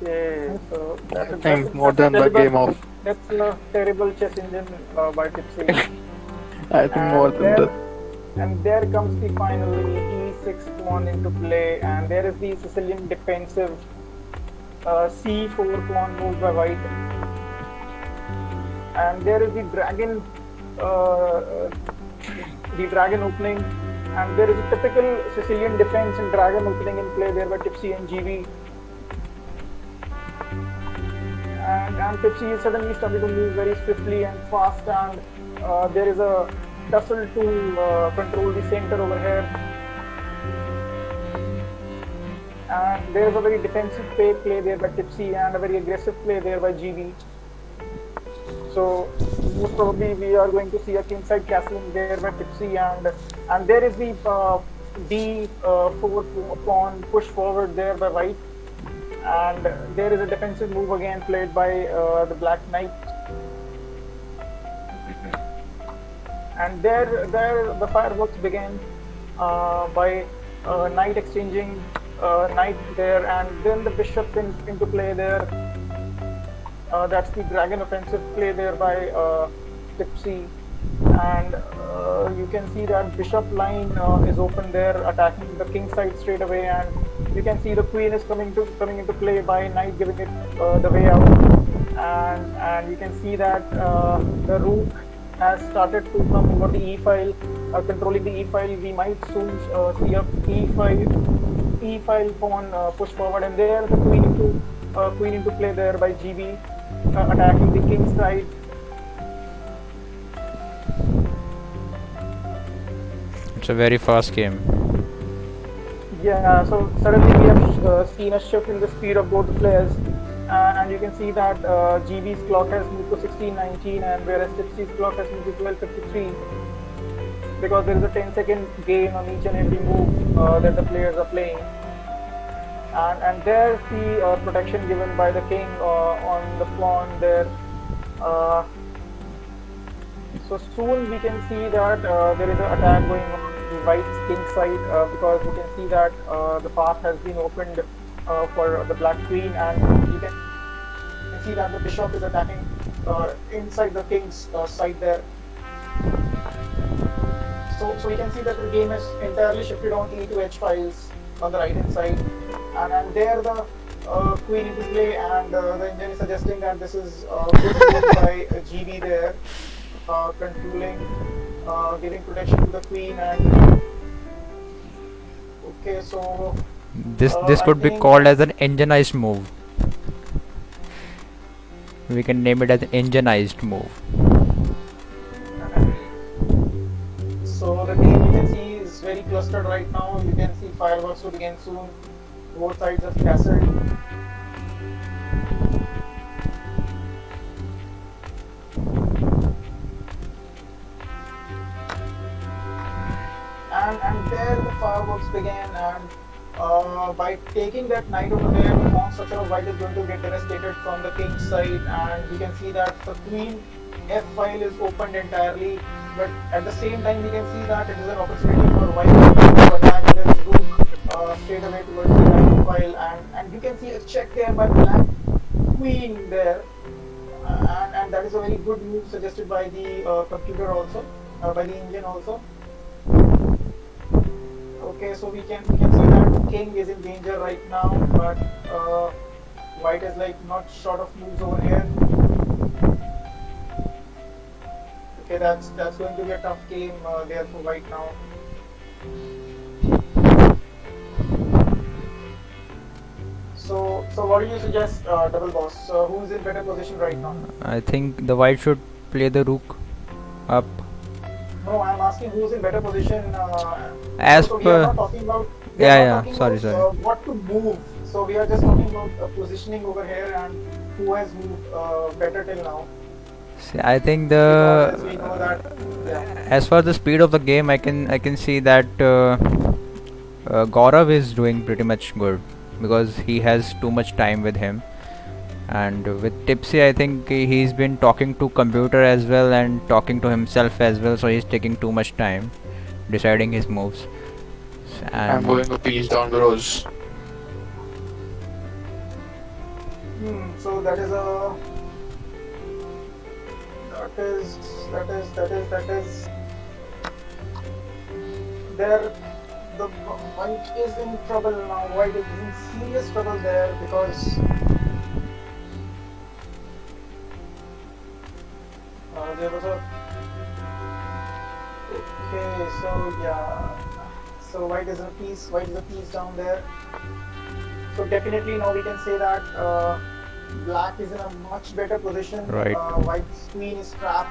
[SPEAKER 3] Okay, so
[SPEAKER 1] I think more than the game of.
[SPEAKER 3] That's a terrible chess engine by Tipsy.
[SPEAKER 1] I think more than the.
[SPEAKER 3] And there comes the finally E6 pawn into play, and there is the Sicilian defensive C4 pawn moved by white, and there is the dragon opening, and there is a typical Sicilian defense and dragon opening in play there by Tipsy and GB. And Tipsy is suddenly starting to move very swiftly and fast, and there is a tussle to control the center over here, and there is a very defensive play there by Tipsy and a very aggressive play there by GB. So most probably we are going to see a kingside castling there by Tipsy, and there is the D4 pawn push forward there by white, and there is a defensive move again played by the black knight. And there the fireworks began by knight exchanging knight there, and then the bishop into play there. That's the dragon offensive play there by Tipsy, and you can see that bishop line is open there, attacking the king side straight away, and you can see the queen is coming into play by knight, giving it the way out, and you can see that the rook has started to come over the e file, controlling the e file. We might soon see a e file pawn push forward, and there the queen into play there by GB, attacking the king side.
[SPEAKER 2] It's a very fast game.
[SPEAKER 3] Yeah, so suddenly we have seen a shift in the speed of both the players, and you can see that GB's clock has moved to 16:19, and whereas Tipsy's clock has moved to 12:53, because there is a 10-second gain on each and every move that the players are playing. And there's the protection given by the king on the pawn there. So soon we can see that there is an attack going on the white's king side, because you can see that the path has been opened for the black queen, and you can see that the bishop is attacking inside the king's side there. So we can see that the game is entirely shifted on E to H files on the right hand side, and there the queen into play, and the engine is suggesting that this is good move by GB there, controlling, giving protection to the queen, and okay, so
[SPEAKER 2] This
[SPEAKER 3] I
[SPEAKER 2] could be
[SPEAKER 3] think
[SPEAKER 2] called as an engineized move. We can name it as an engineized move.
[SPEAKER 3] so the game you can see is very clustered right now. You can see fireworks to begin soon. Both sides of castle. And there the fireworks began, and by taking that knight over there, the pawn structure of white is going to get devastated from the king's side, and we can see that the queen f file is opened entirely, but at the same time we can see that it is an opportunity for white to attack with its rook straight away towards the knight file, and you can see a check there by black queen there, and that is a very good move suggested by the computer also, by the engine also. Okay, so we can see that king is in danger right now, but white is like not short of moves over here. Okay, that's going to be a tough game there for white now. So what do you suggest, double boss? Who's in better position right now?
[SPEAKER 2] I think the white should play the rook up.
[SPEAKER 3] No, I'm asking who's in better position.
[SPEAKER 2] As
[SPEAKER 3] So we
[SPEAKER 2] per
[SPEAKER 3] are not talking about. We
[SPEAKER 2] yeah,
[SPEAKER 3] are not
[SPEAKER 2] yeah.
[SPEAKER 3] talking
[SPEAKER 2] Sorry,
[SPEAKER 3] about
[SPEAKER 2] sorry.
[SPEAKER 3] what to move. So we are just talking about positioning over here and who has moved better till now.
[SPEAKER 2] See, I think
[SPEAKER 3] Because as we know that, yeah.
[SPEAKER 2] as far as the speed of the game, I can see that Gaurav is doing pretty much good because he has too much time with him. And with Tipsy, I think he's been talking to computer as well and talking to himself as well, so he's taking too much time deciding his moves.
[SPEAKER 1] I'm
[SPEAKER 2] And
[SPEAKER 1] moving a piece down the rows.
[SPEAKER 3] So that is a. That is. There, the white is in trouble now. White is in serious trouble there because there was a. Okay, so yeah. So white is a piece. White is a piece down there. So definitely now we can say that black is in a much better position.
[SPEAKER 2] Right.
[SPEAKER 3] White's queen is trapped,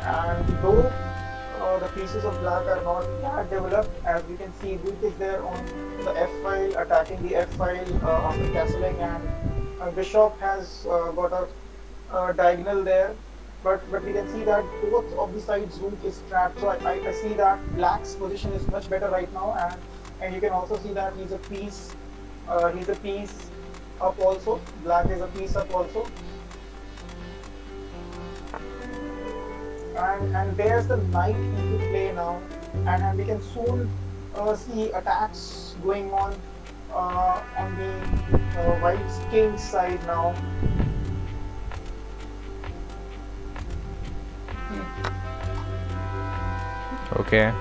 [SPEAKER 3] and though the pieces of black are not that developed, as we can see, rook is there on the f file, attacking the f file after castling, and bishop has got a diagonal there. But we can see that both of the sides rook is trapped. So I see that black's position is much better right now, and you can also see that he's a piece. He's a piece up also. Black is a piece up also. And there's the knight into play now, and we can soon see attacks going on the white's king side now.
[SPEAKER 2] okay,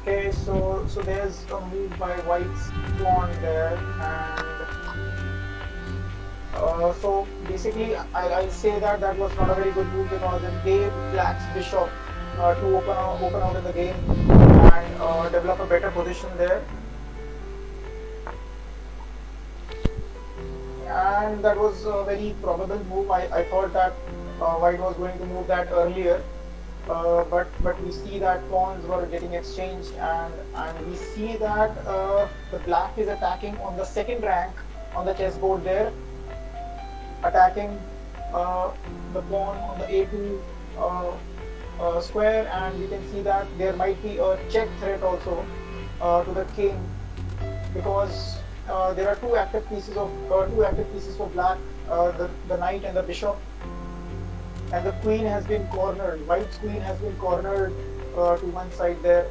[SPEAKER 3] Okay, so there's a move by white's pawn there, and so basically I'll say that that was not a very good move because it gave black's bishop to open out in the game and develop a better position there. And that was a very probable move. I thought that white was going to move that earlier. But we see that pawns were getting exchanged, and we see that the black is attacking on the second rank on the chessboard there, attacking the pawn on the a2 square, and we can see that there might be a check threat also to the king because there are two active pieces for black, the knight and the bishop. And the queen has been cornered. White's queen has been cornered to one side there.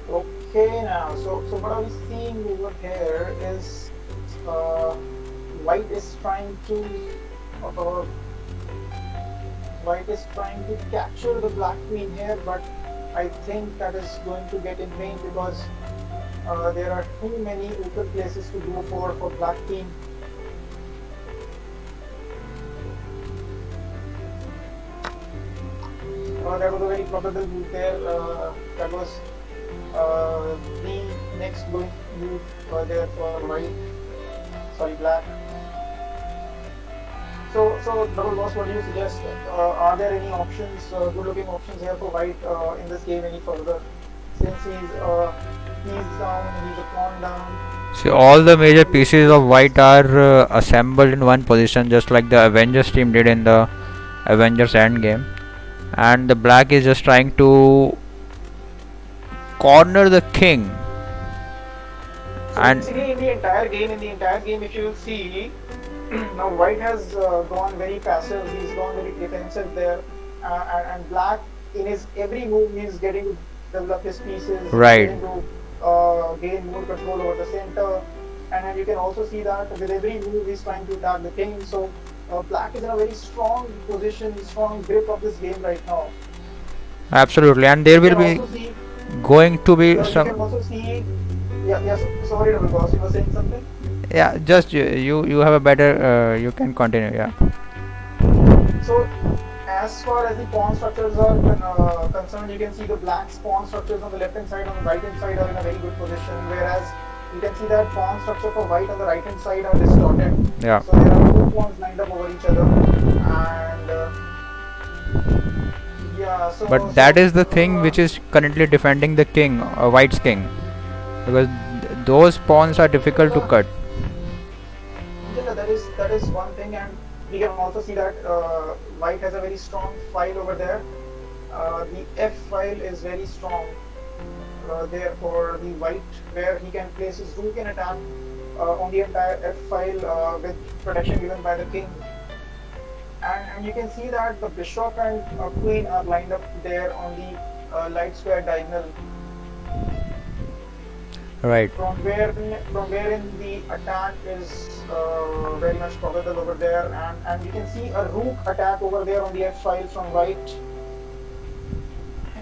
[SPEAKER 3] Okay, now so what are we seeing over here is uh, white is trying to uh, white is trying to capture the black queen here, but I think that is going to get in vain because there are too many open places to go for black queen. That was a very probable move there. That was the next going move there for white. Sorry, black. So double boss, what do you suggest? Are there any options, good-looking options here for white in this game any further? Since he's down, he's a pawn down.
[SPEAKER 2] See, all the major pieces of white are assembled in one position, just like the Avengers team did in the Avengers Endgame. And the black is just trying to corner the king.
[SPEAKER 3] So
[SPEAKER 2] And
[SPEAKER 3] basically, in the entire game, if you see, now white has gone very passive. He's gone very defensive there, and black in his every move he's getting to develop his pieces.
[SPEAKER 2] right,
[SPEAKER 3] Getting to gain more control over the center, and you can also see that with every move he's trying to attack the king. So black is in a very strong position, strong grip of this game right now.
[SPEAKER 2] absolutely. And there
[SPEAKER 3] You
[SPEAKER 2] will
[SPEAKER 3] can
[SPEAKER 2] be
[SPEAKER 3] also see.
[SPEAKER 2] going to be
[SPEAKER 3] You can
[SPEAKER 2] some.
[SPEAKER 3] also see. Yeah. Yes. Sorry, double boss. You were saying something.
[SPEAKER 2] Yeah, just you have a better. You can continue. Yeah.
[SPEAKER 3] So, as far as the pawn structures are concerned, you can see the black's pawn structures on the left hand side, on the right hand side are in a very good position, whereas you can see that pawn structure for white on the right hand side are distorted.
[SPEAKER 2] Yeah.
[SPEAKER 3] So there are two pawns lined up over each other, and yeah.
[SPEAKER 2] But that is the thing which is currently defending the king, white's king, because those pawns are difficult to cut.
[SPEAKER 3] yeah, that is one thing, and we can also see that white has a very strong file over there. The F file is very strong there for the white, where he can place his rook in attack on the entire F file with protection given by the king. And you can see that the bishop and queen are lined up there on the light square diagonal,
[SPEAKER 2] Right.
[SPEAKER 3] from wherein the attack is very much probable over there, and you can see a rook attack over there on the F file from white.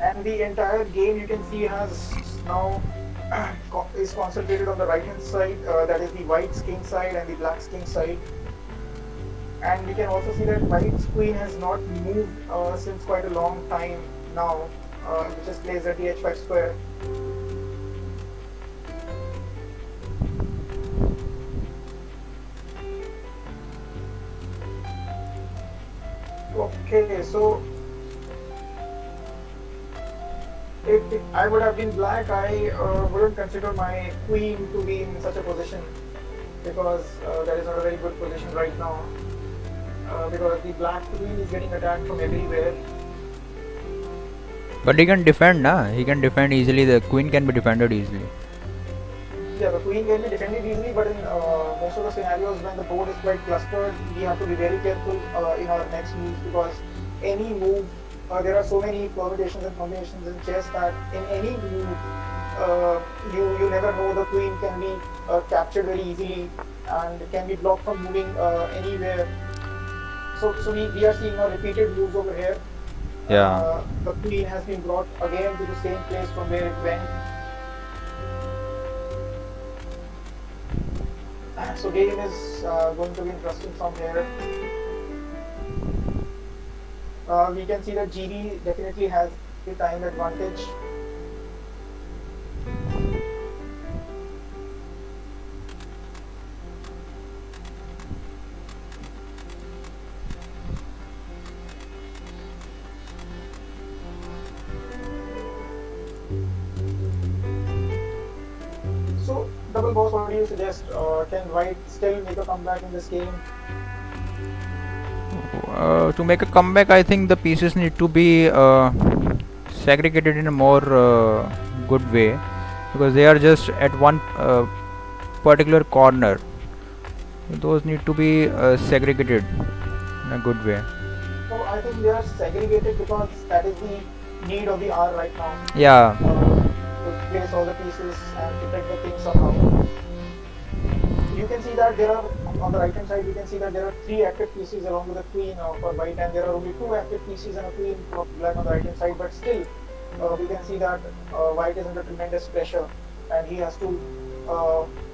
[SPEAKER 3] And the entire game you can see has now is concentrated on the right hand side, that is the white's king side and the black's king side. And we can also see that white's queen has not moved since quite a long time now, which is placed at the h5 square. Okay, so if I would have been black, I wouldn't consider my queen to be in such a position, because that is not a very good position right now. Because the black queen is getting attacked from everywhere.
[SPEAKER 2] But he can defend, nah? He can defend easily. The queen can be defended easily.
[SPEAKER 3] Yeah, the queen can be defended easily, but in most of the scenarios when the board is quite clustered, we have to be very careful in our next moves, because any move, there are so many permutations and combinations in chess that in any move, you never know, the queen can be captured very easily and can be blocked from moving anywhere. So we are seeing now repeated moves over here.
[SPEAKER 2] Yeah.
[SPEAKER 3] The queen has been brought again to the same place from where it went. So game is going to be interesting from here. We can see that GB definitely has the time advantage. So, double boss, what do you suggest? Can white still make a comeback in this game?
[SPEAKER 2] To make a comeback, I think the pieces need to be segregated in a more good way, because they are just at one particular corner. Those need to be segregated in a good way.
[SPEAKER 3] So I think they are segregated because that is the need of the hour right now.
[SPEAKER 2] Yeah.
[SPEAKER 3] To place all the pieces and protect the king somehow. you can see that there are, on the right hand side, you can see that there are 3 active pieces along with the queen for white, and there are only 2 active pieces and a queen for black on the right hand side. But still, we can see that white is under tremendous pressure, and he has to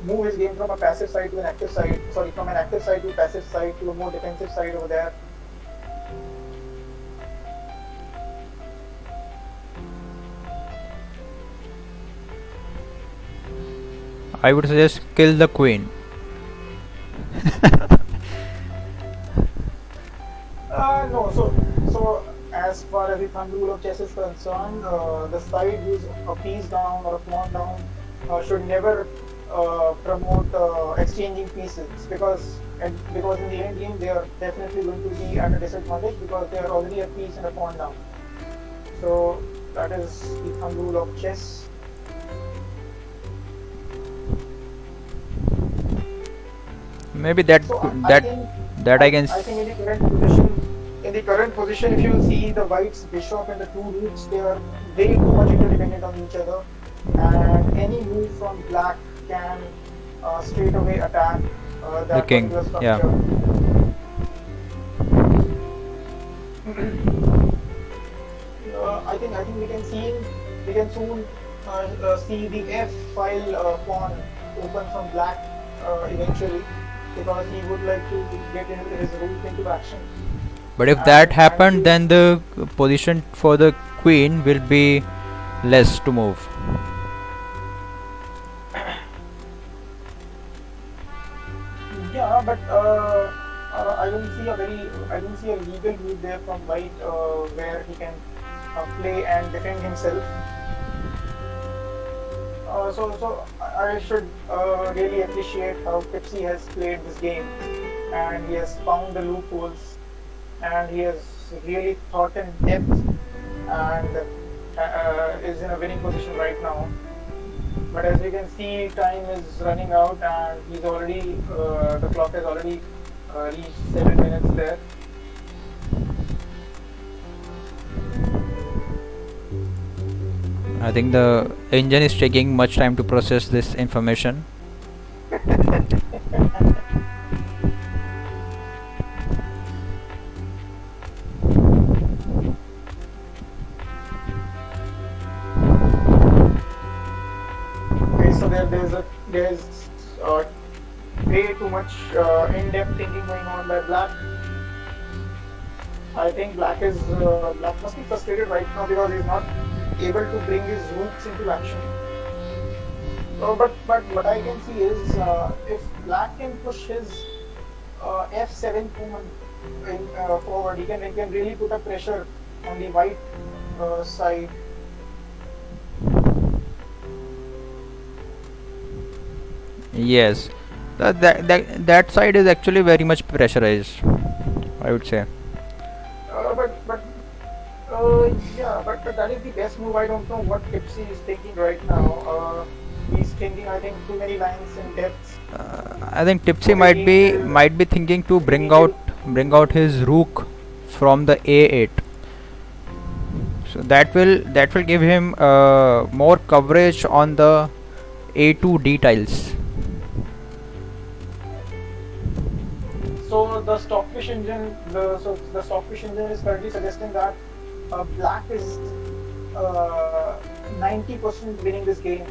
[SPEAKER 3] move his game from a passive side to an active side. Sorry, from an active side to a passive side to a more defensive side over there.
[SPEAKER 2] I would suggest kill the queen.
[SPEAKER 3] No, so as far as the thumb rule of chess is concerned, the side who's a piece down or a pawn down should never promote exchanging pieces, because in the end game they are definitely going to be at a disadvantage because they are already a piece and a pawn down. So that is the thumb rule of chess.
[SPEAKER 2] Maybe that
[SPEAKER 3] So
[SPEAKER 2] that that I can.
[SPEAKER 3] I think in the current position, if you see the white's bishop and the 2 rooks, they are way too much interdependent on each other, and any move from black can straight away attack that
[SPEAKER 2] king,
[SPEAKER 3] particular
[SPEAKER 2] yeah.
[SPEAKER 3] structure. I think we can soon see the F file pawn open from black eventually, because he would like to get his rook into action.
[SPEAKER 2] But if that happened, then the position for the queen will be less to move.
[SPEAKER 3] Yeah, but I don't see a legal move there from white where he can play and defend himself. So I should really appreciate how Tipsy has played this game, and he has found the loopholes, and he has really thought in depth, and is in a winning position right now. But as we can see, time is running out, and he's already the clock has already reached 7 minutes there.
[SPEAKER 2] I think the engine is taking much time to process this information.
[SPEAKER 3] Okay, so there's way too much in-depth thinking going on by black. I think black must be frustrated right now because he's not able to bring his rooks into action. But what I can see is if black can push his f7 pawn forward, he can really put a pressure on the white side.
[SPEAKER 2] Yes, that side is actually very much pressurized, I would say.
[SPEAKER 3] But that is the best move. I don't know what Tipsy is thinking right now. He's thinking, I think, too many lines in depth.
[SPEAKER 2] I think Tipsy might be thinking to bring out his rook from the a8. So that will give him more coverage on the a2 d tiles.
[SPEAKER 3] So the Stockfish engine, the Stockfish engine is currently suggesting that black is 90% winning this game.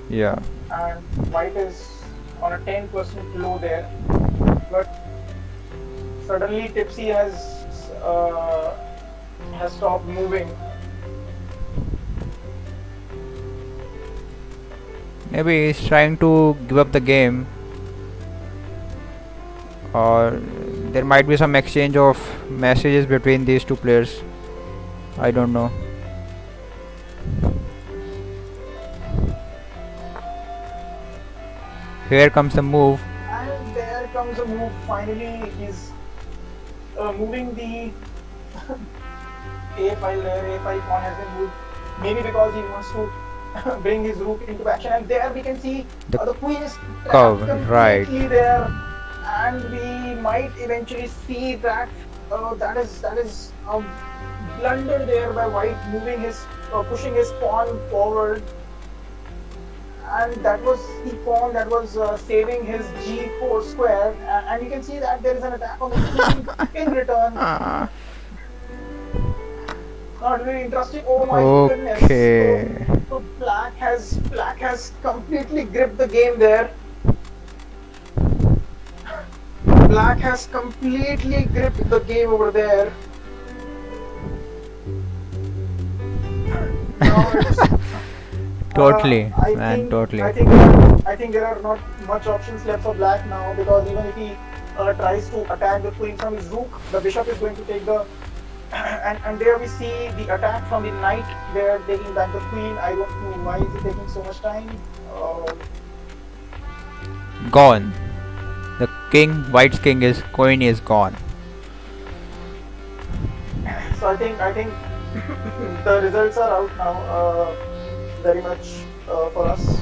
[SPEAKER 2] Yeah.
[SPEAKER 3] And white is on a 10% low there. But suddenly Tipsy has stopped moving.
[SPEAKER 2] Maybe he's trying to give up the game, or there might be some exchange of messages between these two players. I don't know. Here comes the move.
[SPEAKER 3] And there comes a move. Finally, he's moving the A5 there. A5 pawn has been moved. Maybe because he wants to bring his rook into action. And there we can see the queen is
[SPEAKER 2] curve, right
[SPEAKER 3] there. And we might eventually see that that is a blunder there by white, moving pushing his pawn forward, and that was the pawn that was saving his g4 square, and you can see that there is an attack on the queen in return. Not very interesting. Oh my goodness!
[SPEAKER 2] Okay.
[SPEAKER 3] So black has completely gripped the game there. Black has completely gripped the game over there. Now it's
[SPEAKER 2] Totally,
[SPEAKER 3] I
[SPEAKER 2] man,
[SPEAKER 3] think
[SPEAKER 2] totally.
[SPEAKER 3] I think there are not much options left for black now, because even if he tries to attack the queen from his rook, the bishop is going to take the and there we see the attack from the knight. They're taking back the queen. I don't know why is it taking so much time.
[SPEAKER 2] Gone. The king, white's king is coin is gone.
[SPEAKER 3] So I think the results are out now. Very much for us.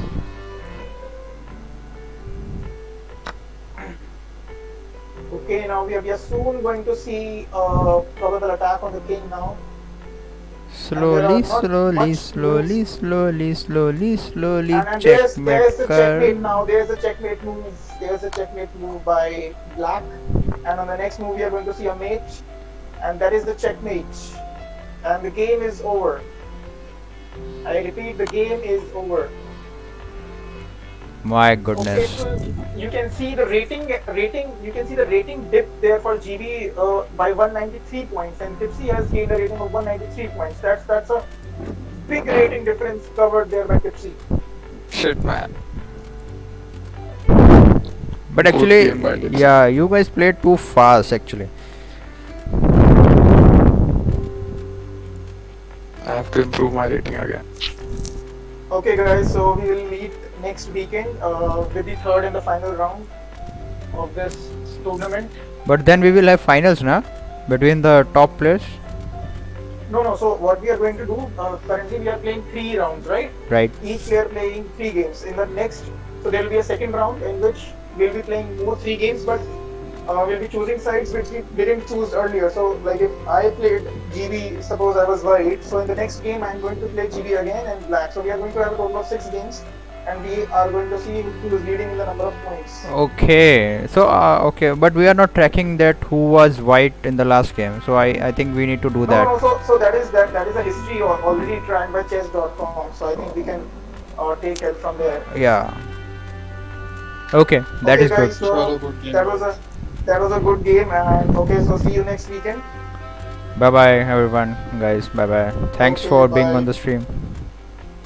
[SPEAKER 3] Okay, now we are soon going to see probable attack on the king now.
[SPEAKER 2] Slowly,
[SPEAKER 3] not
[SPEAKER 2] slowly,
[SPEAKER 3] much
[SPEAKER 2] slowly,
[SPEAKER 3] moves.
[SPEAKER 2] slowly, slowly, slowly.
[SPEAKER 3] And there's
[SPEAKER 2] Checkmate.
[SPEAKER 3] the checkmate now. There's a checkmate move. There's a checkmate move by black. And on the next move we are going to see a mate. And that is the checkmate. And the game is over. I repeat, the game is over.
[SPEAKER 2] My
[SPEAKER 3] Okay,
[SPEAKER 2] goodness.
[SPEAKER 3] so you can see the rating. You can see the rating dip there for GB by 193 points, and Tipsy has gained a rating of 193 points. That's a big rating difference covered there by Tipsy.
[SPEAKER 1] Shit, man.
[SPEAKER 2] But
[SPEAKER 1] Good
[SPEAKER 2] actually,
[SPEAKER 1] game by Dixon.
[SPEAKER 2] yeah, you guys played too fast actually.
[SPEAKER 1] I have to improve my rating again.
[SPEAKER 3] Okay, guys. So we will meet next weekend with the third and the final round of this tournament.
[SPEAKER 2] But then we will have finals, na? Between the top players,
[SPEAKER 3] No. So what we are going to do? Currently, we are playing 3 rounds, right?
[SPEAKER 2] right?
[SPEAKER 3] Each player playing 3 games. In the next, so there will be a second round in which we'll be playing more 3 games, but we'll be choosing sides which we didn't choose earlier. So like if I played GB, suppose I was white, so in the next game I'm going to play GB again and black. So we are going to have a total of 6 games, and we are going to see who is leading in the number of points.
[SPEAKER 2] Okay. So okay, but we are not tracking that who was white in the last game. So I think we need to do that.
[SPEAKER 3] No. So that is a history already tracked by chess.com. So I think we can take help from there.
[SPEAKER 2] Yeah. Okay, that
[SPEAKER 3] Okay,
[SPEAKER 2] is good.
[SPEAKER 3] guys, so that was a good game, and okay, so see you next weekend.
[SPEAKER 2] Bye bye everyone, guys. Bye bye. Thanks
[SPEAKER 3] Okay,
[SPEAKER 2] for being
[SPEAKER 3] bye.
[SPEAKER 2] on the stream.